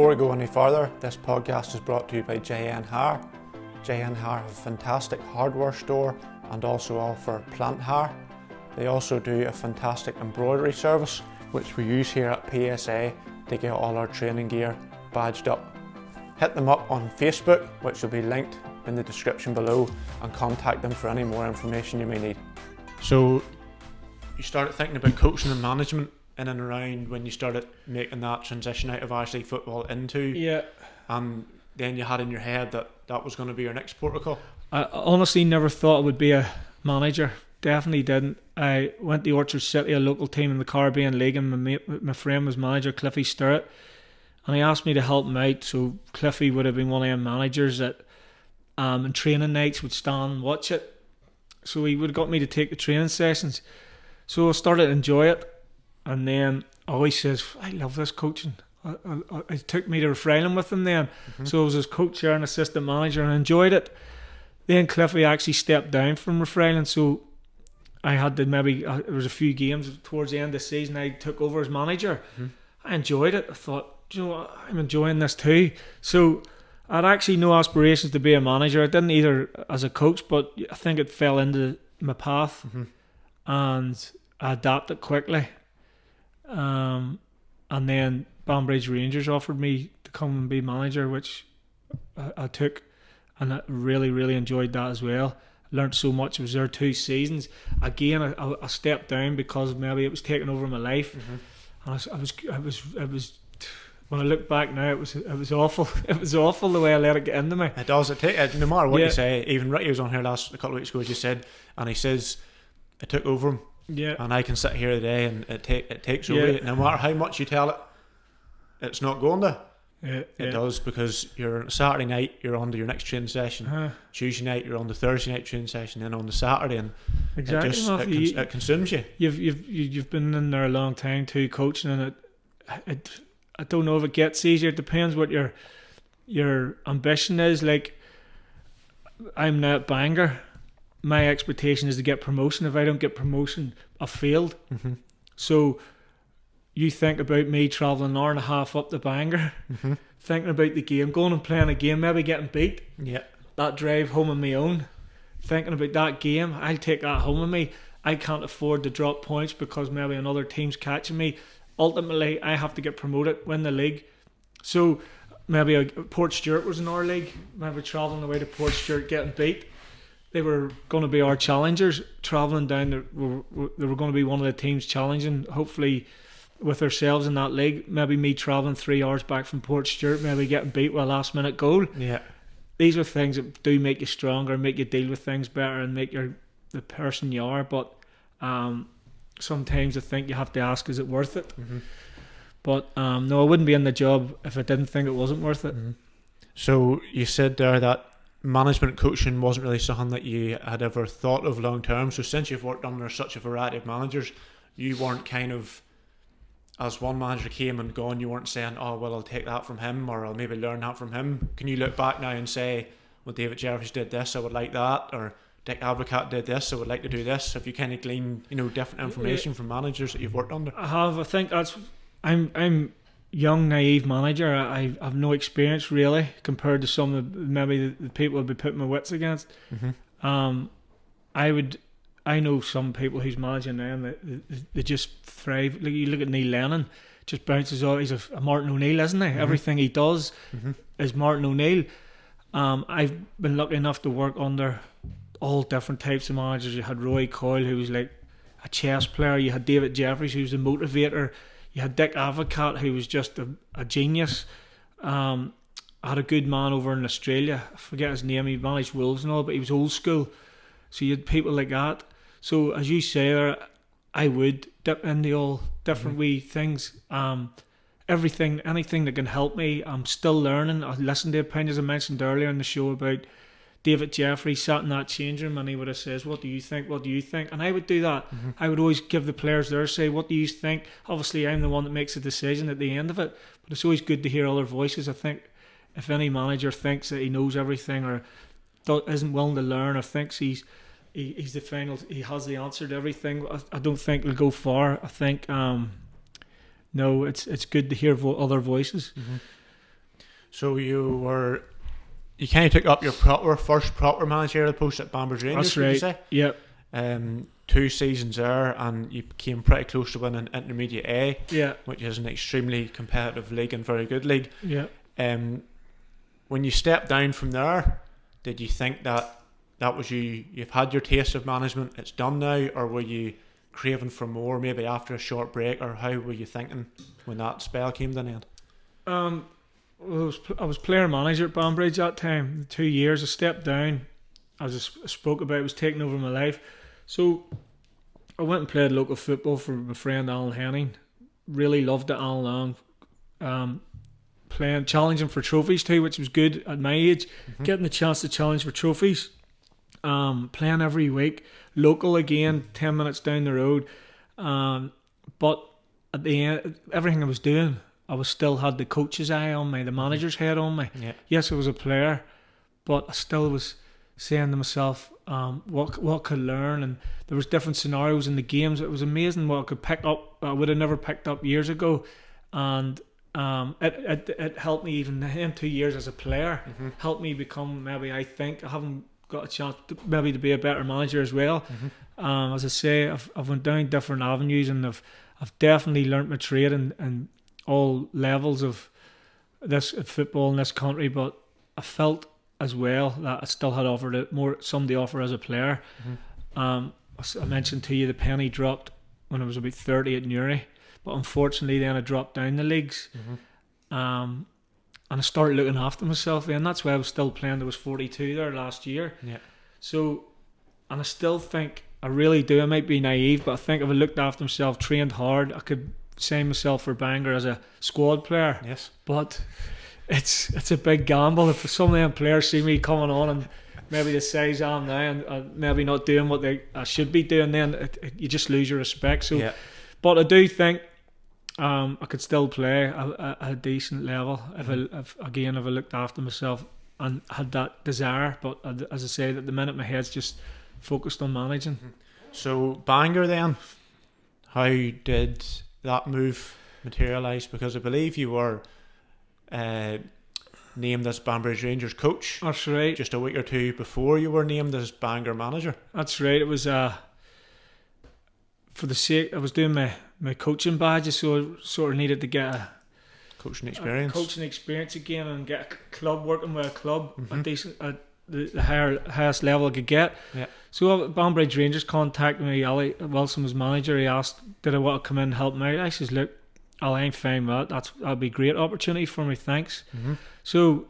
Before we go any further, this podcast is brought to you by JN Hire. JN Hire have a fantastic hardware store and also offer plant hire. They also do a fantastic embroidery service, which we use here at PSA to get all our training gear badged up. Hit them up on Facebook, which will be linked in the description below, and contact them for any more information you may need. So you started thinking about coaching and management in and around when you started making that transition out of actually football into, and then you had in your head that that was going to be your next protocol. I honestly never thought I would be a manager. Definitely didn't. I went to Orchard City, a local team in the Caribbean League, and my friend was manager, Cliffy Sturrett, and he asked me to help him out. So Cliffy would have been one of them managers that in training nights would stand and watch it. So he would have got me to take the training sessions. So I started to enjoy it, and then I always says, I love this coaching. It took me to Refrailin with him then. So I was his coach there and assistant manager and enjoyed it. Then Cliffy actually stepped down from Refrailin, so I had to there was a few games towards the end of the season I took over as manager. I enjoyed it. I thought, you know what, I'm enjoying this too. So I had actually no aspirations to be a manager. I didn't either as a coach, but I think it fell into my path, and I adapted quickly. And then Banbridge Rangers offered me to come and be manager, which I took, and I really, really enjoyed that as well. Learned so much. I was there 2 seasons. Again, I stepped down because maybe it was taking over my life, and I was. When I look back now, it was awful. It was awful the way I let it get into me. It does. No matter what you say. Even Ricky was on here a couple of weeks ago, as you said, and he says it took over him. Yeah. And I can sit here today and it takes over you. No matter how much you tell it, it's not going to. It does, because you're Saturday night, you're on to your next training session. Tuesday night, you're on the Thursday night training session, then on the Saturday, and exactly. it consumes you. You've been in there a long time too, coaching, and it I don't know if it gets easier. It depends what your ambition is. Like, I'm now at Bangor. My expectation is to get promotion. If I don't get promotion, I've failed. So you think about me travelling an hour and a half up to Bangor, thinking about the game, going and playing a game, maybe getting beat. Yeah. That drive home on my own, thinking about that game, I'll take that home with me. I can't afford to drop points because maybe another team's catching me. Ultimately, I have to get promoted, win the league. So maybe Port Stewart was in our league. Maybe travelling away to Port Stewart, getting beat. They were going to be our challengers. Travelling down, they were going to be one of the teams challenging, hopefully with ourselves in that league. Maybe me travelling 3 hours back from Port Stewart, maybe getting beat with a last minute goal. Yeah. These are things that do make you stronger, make you deal with things better, and make the person you are. But sometimes I think you have to ask, is it worth it? But no, I wouldn't be in the job if I didn't think it wasn't worth it. So you said there that management coaching wasn't really something that you had ever thought of long term. So since you've worked under such a variety of managers, you weren't kind of, as one manager came and gone, you weren't saying, oh well, I'll take that from him, or I'll maybe learn that from him. Can you look back now and say, well, David Jeffries did this, I would like that, or Dick Advocat did this, I would like to do this? Have you kind of gleaned, different information from managers that you've worked under? I have. I think that's, I'm young, naive manager. I have no experience really compared to some of maybe the people I'd be putting my wits against. I know some people who's managing now, and they just thrive. Like, you look at Neil Lennon, just bounces off. He's a Martin O'Neill, isn't he? Everything he does is Martin O'Neill. I've been lucky enough to work under all different types of managers. You had Roy Coyle, who was like a chess player. You had David Jeffries, who was a motivator. You had Dick Advocat, who was just a genius. I had a good man over in Australia. I forget his name. He managed Wolves and all, but he was old school. So you had people like that. So as you say there, I would dip into all different wee things. Everything, anything that can help me. I'm still learning. I listen to opinions I mentioned earlier in the show about David Jeffrey sat in that change room and he would have says, what do you think? What do you think? And I would do that. I would always give the players their say, what do you think? Obviously, I'm the one that makes the decision at the end of it, but it's always good to hear other voices. I think if any manager thinks that he knows everything or isn't willing to learn or thinks he's the final, he has the answer to everything, I don't think he'll go far. I think no, it's good to hear other voices. So you kind of took up your first proper managerial post at Banbridge Rangers. That's right. Would you say? Yep. 2 seasons there, and you came pretty close to winning Intermediate A, Yeah. which is an extremely competitive league and very good league. Yeah. When you stepped down from there, did you think that was you've had your taste of management, it's done now, or were you craving for more maybe after a short break, or how were you thinking when that spell came to an end? I was player manager at Banbridge that time. 2 years. I stepped down, as I spoke about, it was taking over my life. So I went and played local football for my friend Alan Henning. Really loved it, Alan. Playing, challenging for trophies too, which was good at my age. Getting the chance to challenge for trophies. Playing every week. Local again, 10 minutes down the road. But at the end, everything I was doing, I was still had the coach's eye on me, the manager's head on me. Yeah. Yes, I was a player, but I still was saying to myself, what could I learn? And there was different scenarios in the games. It was amazing what I could pick up. I would have never picked up years ago, and it helped me even in 2 years as a player. Helped me become, maybe I think I haven't got a chance to be a better manager as well. As I say, I've went down different avenues, and I've definitely learnt my trade in all levels of this football in this country. But I felt as well that I still had somebody offer as a player. I mentioned to you the penny dropped when I was about 30 at Newry, but unfortunately then I dropped down the leagues. And I started looking after myself, and that's why I was still playing. I was 42 there last year. Yeah. So, and I still think, I really do, I might be naive, but I think if I looked after myself, trained hard, I could sign myself for Bangor as a squad player. Yes. But it's a big gamble. If some of them players see me coming on and maybe the size I am now and maybe not doing what I should be doing, then you just lose your respect. So, yeah. But I do think I could still play at a decent level if I looked after myself and had that desire. But as I say, at the minute my head's just focused on managing. So Bangor then, how did that move materialise? Because I believe you were named as Banbridge Rangers coach. That's right. Just a week or two before you were named as Bangor manager. That's right. It was for the sake, I was doing my coaching badges, so I sort of needed to get a coaching experience again and get a club, working with a club, a decent the highest level I could get. Yeah. So Banbridge Rangers contacted me. Ali Wilson was manager. He asked, did I want to come in and help him out? I says, look, I'm fine with that. That'd be a great opportunity for me, thanks. So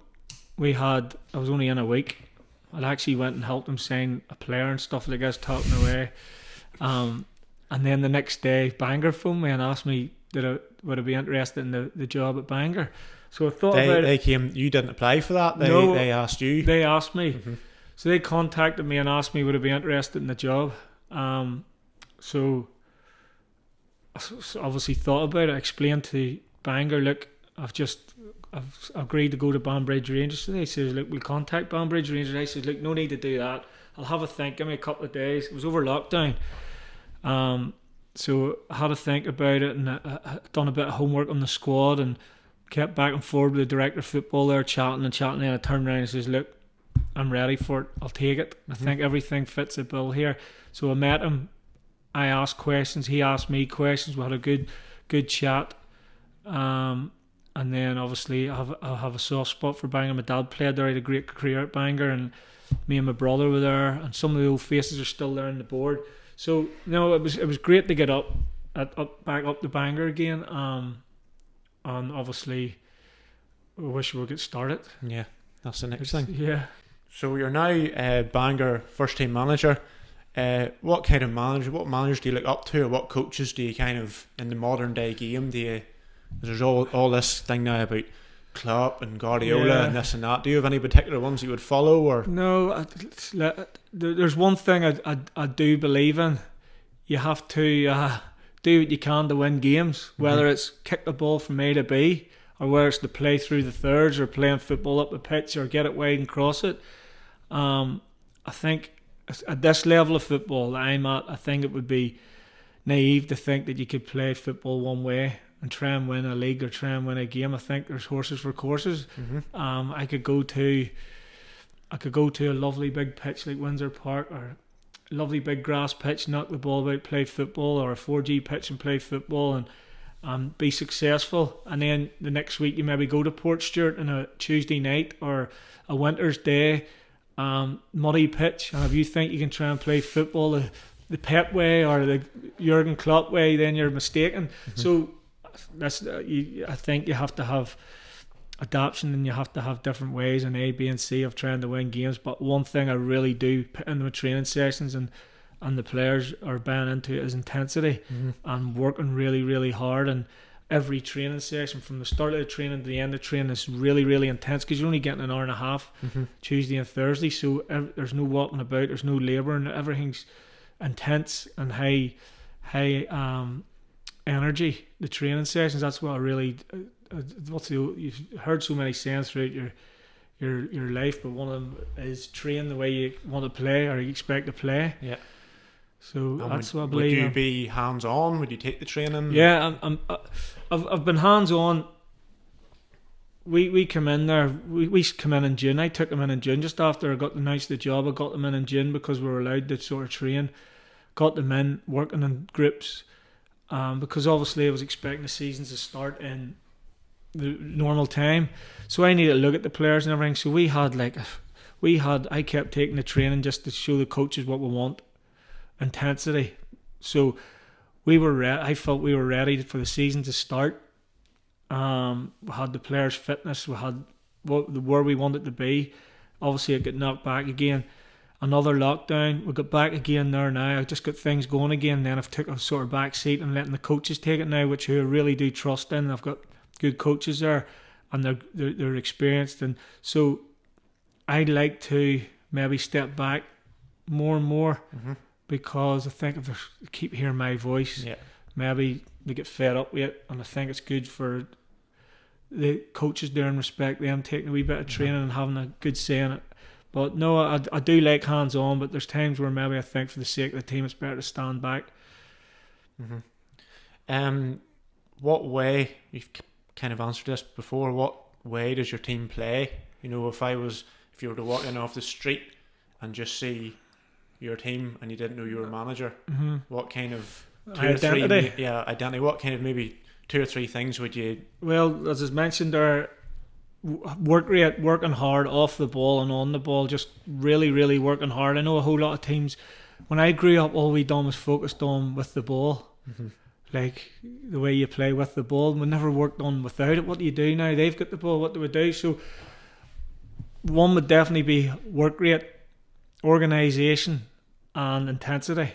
I was only in a week. I actually went and helped him sign a player and stuff like this, talking away. And then the next day, Bangor phoned me and asked me would I be interested in the job at Bangor. So I thought about it. You didn't apply for that? They asked you? They asked me. So they contacted me and asked me would I be interested in the job. So I obviously thought about it, explained to Bangor, look, I've agreed to go to Banbridge Rangers. So they said, look, we'll contact Banbridge Rangers. I said, look, no need to do that. I'll have a think, give me a couple of days. It was over lockdown. So I had to think about it, and I done a bit of homework on the squad and kept back and forward with the director of football there, chatting, and I turned around and says, look, I'm ready for it, I'll take it. I think everything fits the bill here. So I met him, I asked questions, he asked me questions, we had a good chat, and then obviously I have a soft spot for Bangor. My dad played there, he had a great career at Bangor, and me and my brother were there, and some of the old faces are still there on the board. So it was great to get back up to Bangor again, and obviously we wish we would get started. Yeah, that's the next thing. Yeah. So you're now Bangor first team manager. What managers do you look up to, or what coaches do you kind of, in the modern day game, there's all this thing now about Klopp and Guardiola and this and that. Do you have any particular ones you would follow? Or no, there's one thing I do believe in. You have to do what you can to win games, whether it's kick the ball from A to B, or whether it's to play through the thirds, or playing football up the pitch, or get it wide and cross it. I think at this level of football that I'm at, I think it would be naive to think that you could play football one way. and try and win a league or try and win a game. I think there's horses for courses. I could go to a lovely big pitch like Windsor Park, or a lovely big grass pitch, knock the ball about, play football, or a 4G pitch and play football and be successful. And then the next week you maybe go to Portstewart on a Tuesday night or a winter's day, muddy pitch, and if you think you can try and play football the Pep way or the Jurgen Klopp way, then you're mistaken. So that's I think you have to have adaptation, and you have to have different ways in A, B and C of trying to win games. But one thing I really do put into my training sessions, and the players are buying into it, is intensity and working really, really hard. And every training session from the start of the training to the end of training is really, really intense, because you're only getting an hour and a half Tuesday and Thursday, so there's no walking about, there's no labour, and everything's intense and high energy. The training sessions, that's what I really you've heard so many sayings throughout your life, but one of them is train the way you want to play or you expect to play. Yeah. So that's what I believe. Would you be hands on? Would you take the training? Yeah, I've been hands on. We come in there. We come in June. I took them in June, just after I got announced the job. I got them in June because we were allowed to sort of train. Got them in working in groups, because obviously I was expecting the season to start in the normal time. So I needed to look at the players and everything. So I kept taking the training just to show the coaches what we want. Intensity. So I felt we were ready for the season to start. We had the players' fitness, we had where we wanted to be. Obviously it got knocked back again, another lockdown, we got back again there now. I just got things going again. Then I've took a sort of back seat and letting the coaches take it now, which I really do trust in. I've got good coaches there, and they're experienced, and so I'd like to maybe step back more and more, because I think if they keep hearing my voice, maybe they get fed up with it, and I think it's good for the coaches there and respect them taking a wee bit of training and having a good say in it. But no, I do like hands on, but there's times where maybe I think for the sake of the team it's better to stand back. What way, you've kind of answered this before, what way does your team play? You know, if you were to walk in off the street and just see your team and you didn't know you were a manager, what kind of identity, what kind of maybe 2 or 3 things would you... Well, as I mentioned there, work rate, working hard off the ball and on the ball, just really, really working hard. I know a whole lot of teams, when I grew up, all we done was focused on with the ball, like the way you play with the ball. We never worked on without it. What do you do now? They've got the ball, what do we do? So one would definitely be work rate, organisation and intensity.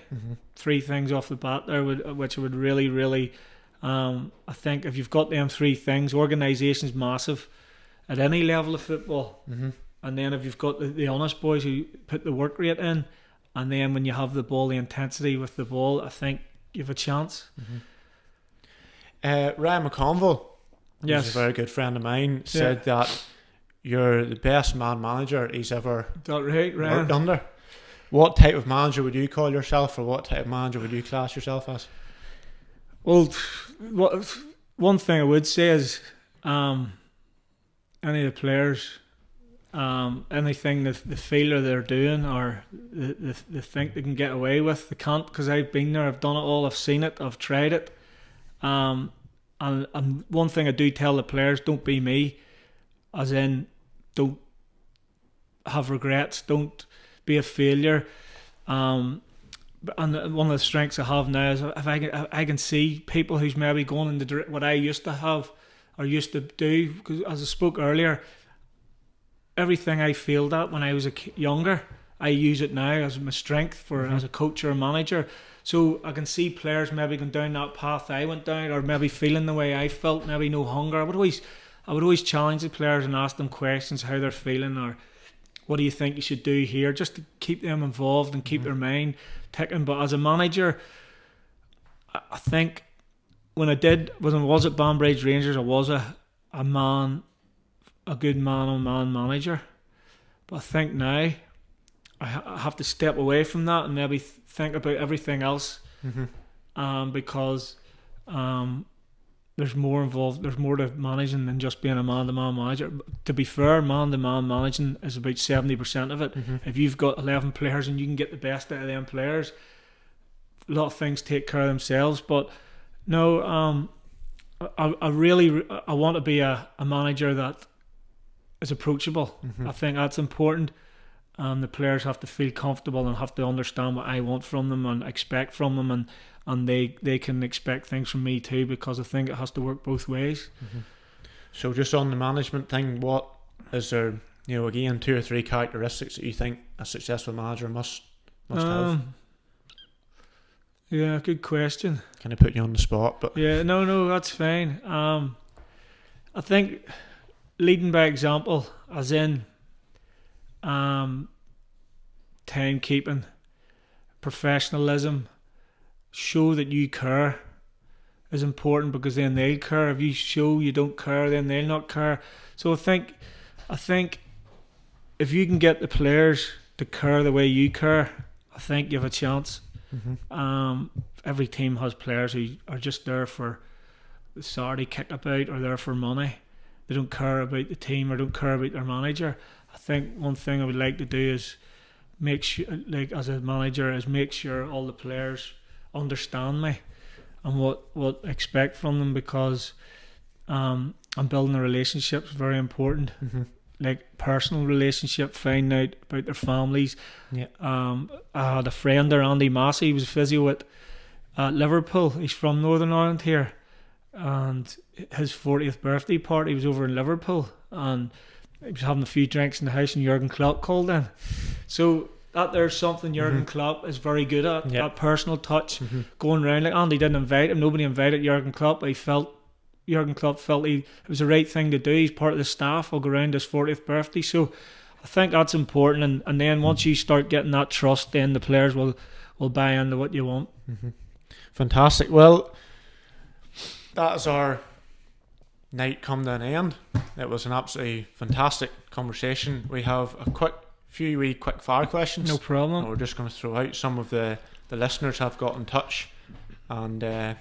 3 things off the bat there, which would really, really, I think if you've got them 3 things, organisation's massive at any level of football, and then if you've got the honest boys who put the work rate in, and then when you have the ball, the intensity with the ball, I think you have a chance. Ryan McConville, who's a very good friend of mine, said that you're the best manager he's ever worked under. What type of manager would you call yourself, or what type of manager would you class yourself as? Well, one thing I would say is any of the players, anything that they feel or they're doing or they think they can get away with, they can't, because I've been there, I've done it all, I've seen it, I've tried it. And one thing I do tell the players, don't be me, as in don't have regrets, don't be a failure. And one of the strengths I have now is if I can see people who's maybe going in the what I used to have or used to do, because as I spoke earlier, everything I failed at when I was younger, I use it now as my strength for as a coach or a manager. So I can see players maybe going down that path I went down, or maybe feeling the way I felt, maybe no hunger. I would always challenge the players and ask them questions, how they're feeling, or what do you think you should do here, just to keep them involved and keep their mind ticking. But as a manager, I think when I was at Banbridge Rangers, I was a good man-on-man manager. But I think now I have to step away from that and maybe think about everything else, because there's more involved. There's more to managing than just being a man-to-man manager. To be fair, man-to-man managing is about 70% of it. If you've got 11 players and you can get the best out of them players, a lot of things take care of themselves. But no, I really want to be a manager that is approachable. I think that's important. The players have to feel comfortable and have to understand what I want from them and expect from them, and they can expect things from me too, because I think it has to work both ways. So just on the management thing, what is there, again, 2 or 3 characteristics that you think a successful manager must have? Yeah, good question. Kind of put you on the spot, but yeah, no, that's fine. I think leading by example, as in timekeeping, professionalism, show that you care is important, because then they'll care. If you show you don't care, then they'll not care. So I think if you can get the players to care the way you care, I think you have a chance. Every team has players who are just there for the Saturday kickabout, or there for money. They don't care about the team or don't care about their manager. I think one thing I would like to do is make sure, like as a manager, is make sure all the players understand me and what I expect from them, because I'm building a relationship is very important. Like personal relationship, finding out about their families. I had a friend there, Andy Massey. He was a physio at Liverpool. He's from Northern Ireland here, and his 40th birthday party was over in Liverpool, and he was having a few drinks in the house, and Jurgen Klopp called in. So that there's something Jurgen Klopp is very good at, that personal touch, going around. Like Andy didn't invite him, nobody invited Jurgen Klopp, but Jurgen Klopp felt it was the right thing to do. He's part of the staff. I'll go around his 40th birthday. So I think that's important, and then once you start getting that trust, then the players will buy into what you want. Fantastic. Well, that is our night come to an end. It was an absolutely fantastic conversation. We have a few quick fire questions. No problem. And we're just going to throw out some of the listeners have got in touch, and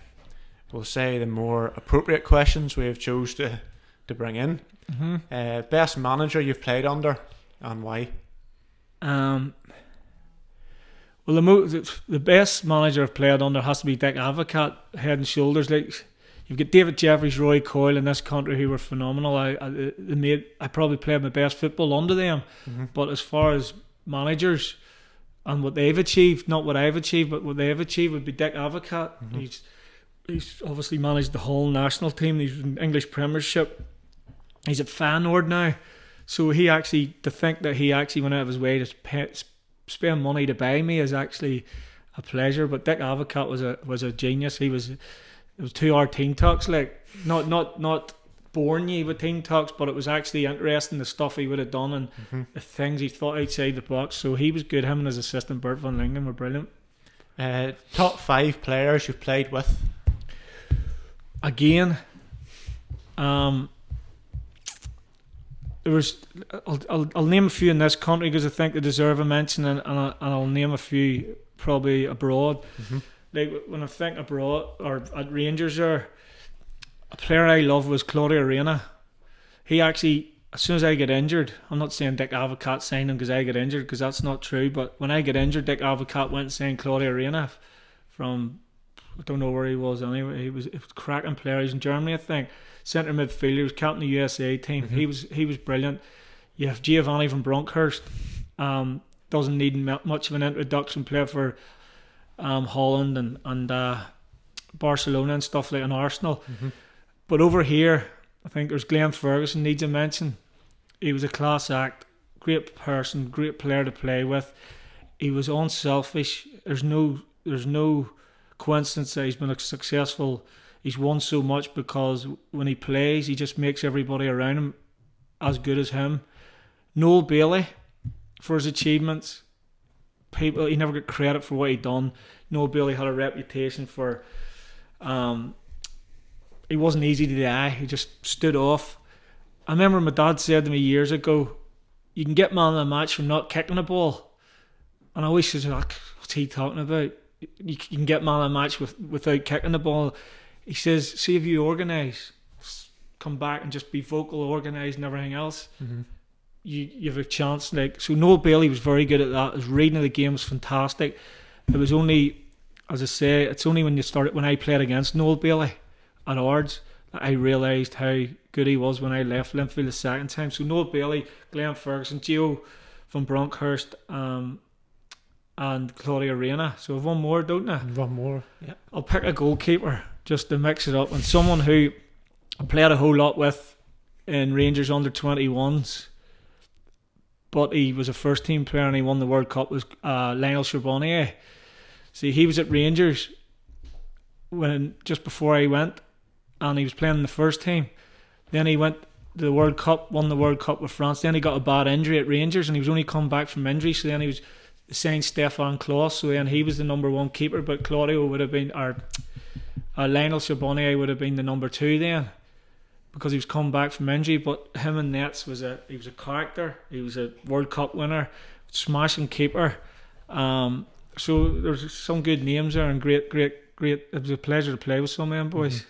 we'll say the more appropriate questions we have chose to bring in. Best manager you've played under and why? Well, the best manager I've played under has to be Dick Advocat, head and shoulders. Like, you've got David Jeffries, Roy Coyle in this country who were phenomenal. I probably played my best football under them. But as far as managers and what they've achieved, not what I've achieved, but what they've achieved, would be Dick Advocat. He's obviously managed the whole national team. He's in English Premiership. He's at Feyenoord now. So to think that he actually went out of his way to spend money to buy me is actually a pleasure. But Dick Advocat was a genius. It was 2 hour team talks, like not boring you with team talks, but it was actually interesting, the stuff he would have done and the things he thought outside the box. So he was good. Him and his assistant Bert van Lingen were brilliant. Top 5 players you've played with? Again, I'll name a few in this country because I think they deserve a mention, and I'll name a few probably abroad. Like when I think abroad or at Rangers, there, a player I loved was Claudio Reyna. He actually, as soon as I get injured, I'm not saying Dick Advocat signed him because I get injured, because that's not true, but when I get injured, Dick Advocat went and signed Claudio Reyna from, I don't know where he was anyway. He was a cracking player. He's in Germany, I think. Centre midfielder. He was captain of the USA team. He was brilliant. You have Giovanni from Bronkhorst. Doesn't need much of an introduction. Played for Holland and Barcelona and stuff like, and Arsenal. But over here, I think there's Glenn Ferguson needs a mention. He was a class act, great person, great player to play with. He was unselfish. There's no coincidence that he's been successful. He's won so much because when he plays, he just makes everybody around him as good as him. Noel Bailey, for his achievements, he never got credit for what he'd done. Noel Bailey had a reputation for he wasn't easy to die. He just stood off. I remember my dad said to me years ago, you can get man of the match from not kicking a ball. And I always said, what's he talking about? You can get man of the match without kicking the ball. he says, see if you organise, come back and just be vocal, organised and everything else, you have a chance. Like, so Noel Bailey was very good at that. His reading of the game was fantastic. It was only, as I say, it's only when I played against Noel Bailey at Ards that I realised how good he was when I left Linfield the second time. So Noel Bailey, Glenn Ferguson, Gio van Bronckhorst, and Claudia Reina. So I've one more, don't I? One more, yeah. I'll pick a goalkeeper just to mix it up, and someone who I played a whole lot with in Rangers under 21s, but he was a first team player and he won the World Cup, was Lionel Charbonnier. See, he was at Rangers just before I went, and he was playing in the first team. Then he went to the World Cup, won the World Cup with France. Then he got a bad injury at Rangers and he was only come back from injury, so then he was signed Stefan Klos, so then he was the number one keeper, but Claudio would have been, or Lionel Charbonnier would have been the number two then, because he was come back from injury. But him and Nets he was a character. He was a World Cup winner, smashing keeper. So there's some good names there and great. It was a pleasure to play with some of them boys.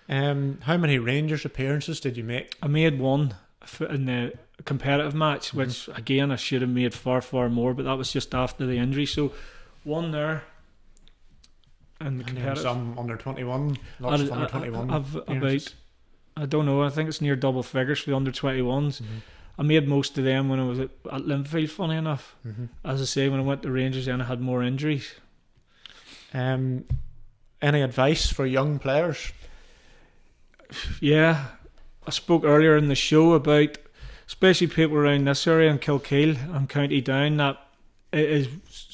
How many Rangers appearances did you make? I made one in the competitive match, which again I should have made far more, but that was just after the injury. So one there. And some under 21, lots of under 21. I've about, I don't know, I think it's near double figures for the under 21s. I made most of them when I was at Linfield, funny enough. As I say, when I went to Rangers, then I had more injuries. Any advice for young players? Yeah, I spoke earlier in the show about, especially people around this area in Kilkeel and County Down, that it is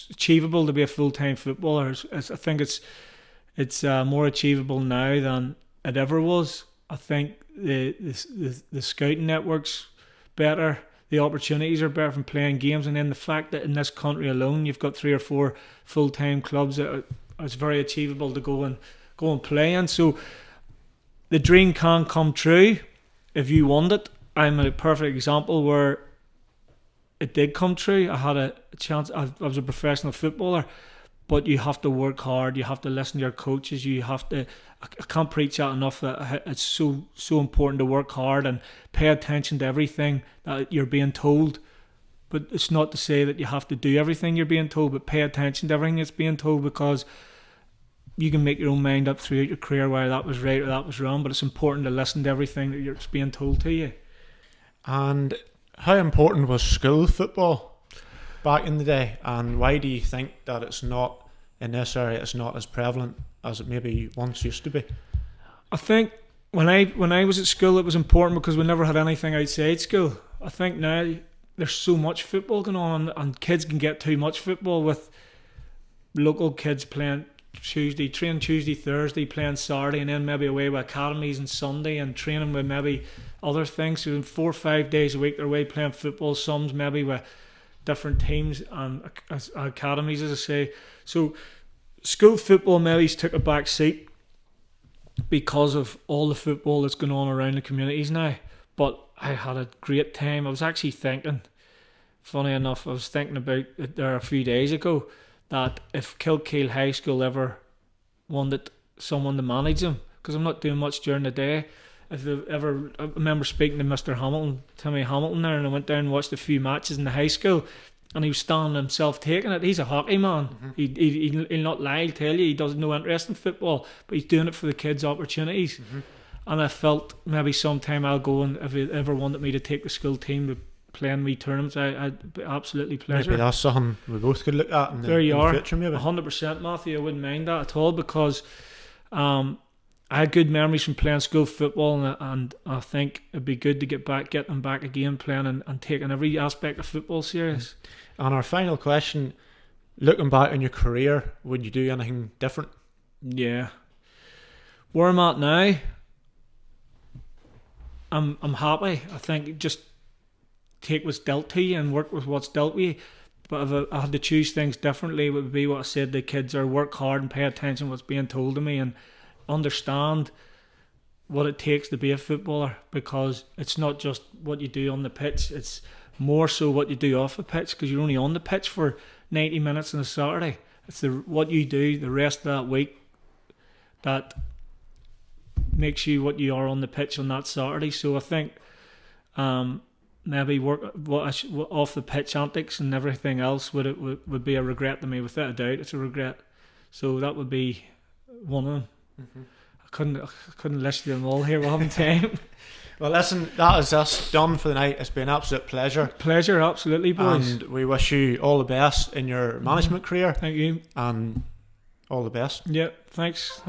achievable to be a full-time footballer. I think it's more achievable now than it ever was. I think the scouting network's better, the opportunities are better from playing games, and then the fact that in this country alone you've got 3 or 4 full-time clubs that it's very achievable to go and play in. So the dream can come true if you want it. I'm a perfect example where it did come true. I had a chance. I was a professional footballer, but you have to work hard. You have to listen to your coaches. You have to. I can't preach that enough. That it's so important to work hard and pay attention to everything that you're being told. But it's not to say that you have to do everything you're being told, but pay attention to everything that's being told, because you can make your own mind up throughout your career whether that was right or that was wrong. But it's important to listen to everything that's being told to you. And how important was school football back in the day, and why do you think that it's not, in this area, it's not as prevalent as it maybe once used to be? I think when I was at school it was important because we never had anything outside school. I think now there's so much football going on, and kids can get too much football, with local kids playing training Tuesday, Thursday, playing Saturday, and then maybe away with academies on Sunday and training with maybe other things. So in 4 or 5 days a week they're away playing football, some maybe with different teams and academies, as I say. So school football maybe took a back seat because of all the football that's going on around the communities now. But I had a great time. I was actually thinking, funny enough, I was thinking about it there a few days ago, that if Kilkeel High School ever wanted someone to manage them, because I'm not doing much during the day, if they ever, I remember speaking to Mr. Hamilton, Timmy Hamilton there, and I went down and watched a few matches in the high school, and he was standing himself taking it. He's a hockey man. He'll not lie, he'll tell you he doesn't no interest in football, but he's doing it for the kids' opportunities. And I felt maybe sometime I'll go, and if he ever wanted me to take the school team to play in wee tournaments, I'd be absolutely pleasure. Maybe that's something we both could look at in the future, maybe. 100%, Matthew. I wouldn't mind that at all, because I had good memories from playing school football, and I think it'd be good to get them back again playing and taking every aspect of football serious. And our final question, looking back on your career, would you do anything different? Yeah. Where I'm at now, I'm happy. I think just take what's dealt to you and work with what's dealt with you. But if I had to choose things differently, it would be what I said to the kids, are work hard and pay attention to what's being told to me, and understand what it takes to be a footballer, because it's not just what you do on the pitch, it's more so what you do off the pitch, because you're only on the pitch for 90 minutes on a Saturday. It's what you do the rest of that week that makes you what you are on the pitch on that Saturday. So I think maybe off the pitch antics and everything else would be a regret to me, without a doubt. It's a regret. So that would be one of them. Mm-hmm. I couldn't list them all here. We haven't time. Well, listen, that is us done for the night. It's been an absolute pleasure. Pleasure, absolutely, boys. And we wish you all the best in your management career. Thank you. And all the best. Yeah, thanks.